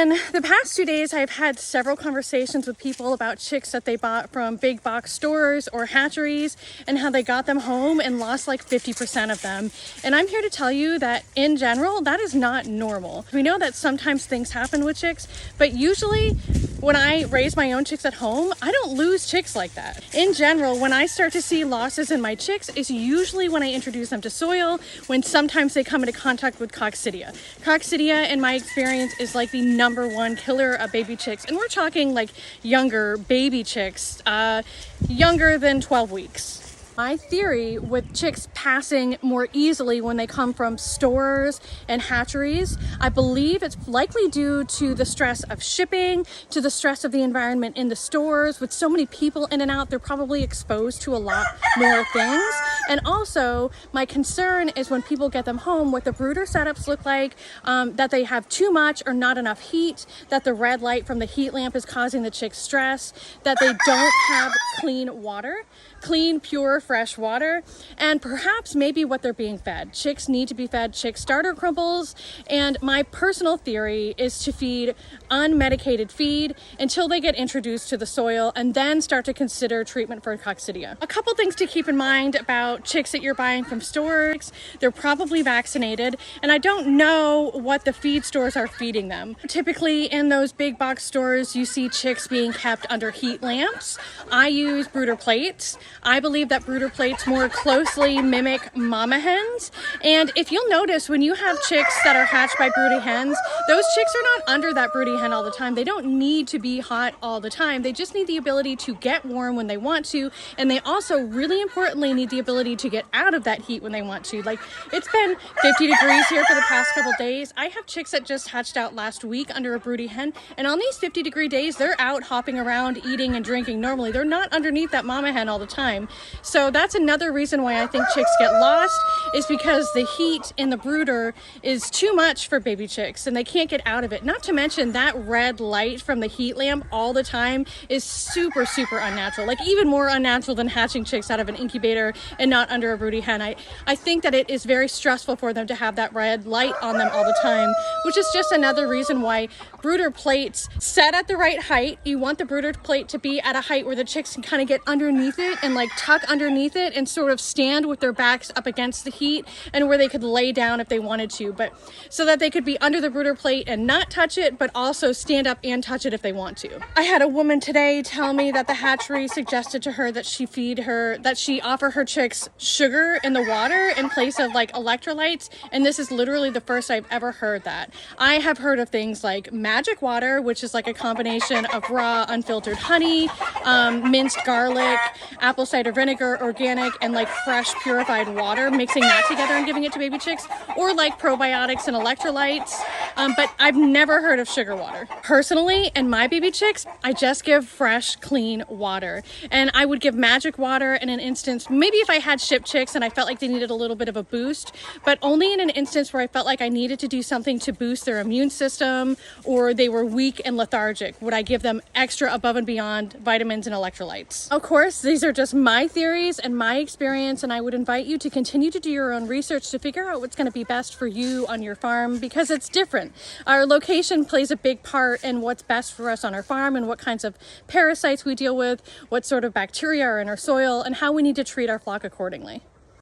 In the past 2 days, I've had several conversations with people about chicks that they bought from big box stores or hatcheries and how they got them home and lost like 50% of them. And I'm here to tell you that in general, that is not normal. We know that sometimes things happen with chicks, but usually when I raise my own chicks at home, I don't lose chicks like that. In general, when I start to see losses in my chicks is usually when I introduce them to soil, when sometimes they come into contact with coccidia. Coccidia, in my experience, is like the #1 killer of baby chicks. And we're talking like younger baby chicks, younger than 12 weeks. My theory with chicks passing more easily when they come from stores and hatcheries, I believe it's likely due to the stress of shipping, to the stress of the environment in the stores. With so many people in and out, they're probably exposed to a lot more things. And also, my concern is when people get them home, what the brooder setups look like, that they have too much or not enough heat, that the red light from the heat lamp is causing the chicks stress, that they don't have clean water, clean, pure, fresh water, and perhaps maybe what they're being fed. Chicks need to be fed chick starter crumbles, and my personal theory is to feed unmedicated feed until they get introduced to the soil and then start to consider treatment for coccidia. A couple things to keep in mind about chicks that you're buying from stores: they're probably vaccinated, and I don't know what the feed stores are feeding them. Typically in those big box stores, you see chicks being kept under heat lamps. I use brooder plates. I believe that brooder plates more closely mimic mama hens. And if you'll notice, when you have chicks that are hatched by broody hens, those chicks are not under that broody hen all the time. They don't need to be hot all the time. They just need the ability to get warm when they want to. And they also, really importantly, need the ability to get out of that heat when they want to. Like, it's been 50 degrees here for the past couple days. I have chicks that just hatched out last week under a broody hen. And on these 50-degree days, they're out hopping around, eating and drinking normally. They're not underneath that mama hen all the time. So that's another reason why I think chicks get lost, is because the heat in the brooder is too much for baby chicks and they can't get out of it. Not to mention that red light from the heat lamp all the time is super, super unnatural. Like, even more unnatural than hatching chicks out of an incubator and not under a broody hen. I think that it is very stressful for them to have that red light on them all the time, which is just another reason why brooder plates set at the right height. You want the brooder plate to be at a height where the chicks can kind of get underneath it and like tuck underneath it and sort of stand with their backs up against the heat, and where they could lay down if they wanted to, but so that they could be under the brooder plate and not touch it, but also stand up and touch it if they want to. I had a woman today tell me that the hatchery suggested to her that she offer her chicks sugar in the water in place of like electrolytes, and this is literally the first I've ever heard that. I have heard of things like magic water, which is like a combination of raw unfiltered honey, minced garlic, apple cider vinegar, organic, and like fresh purified water, mixing that together and giving it to baby chicks, or like probiotics and electrolytes, but I've never heard of sugar water. Personally, in my baby chicks, I just give fresh, clean water, and I would give magic water in an instance, maybe if I had shipped chicks and I felt like they needed a little bit of a boost, but only in an instance where I felt like I needed to do something to boost their immune system, or they were weak and lethargic, would I give them extra above and beyond vitamins and electrolytes. Of course, these are just my theories and my experience, and I would invite you to continue to do your own research to figure out what's going to be best for you on your farm, because it's different. Our location plays a big part in what's best for us on our farm and what kinds of parasites we deal with, what sort of bacteria are in our soil, and how we need to treat our flock accordingly.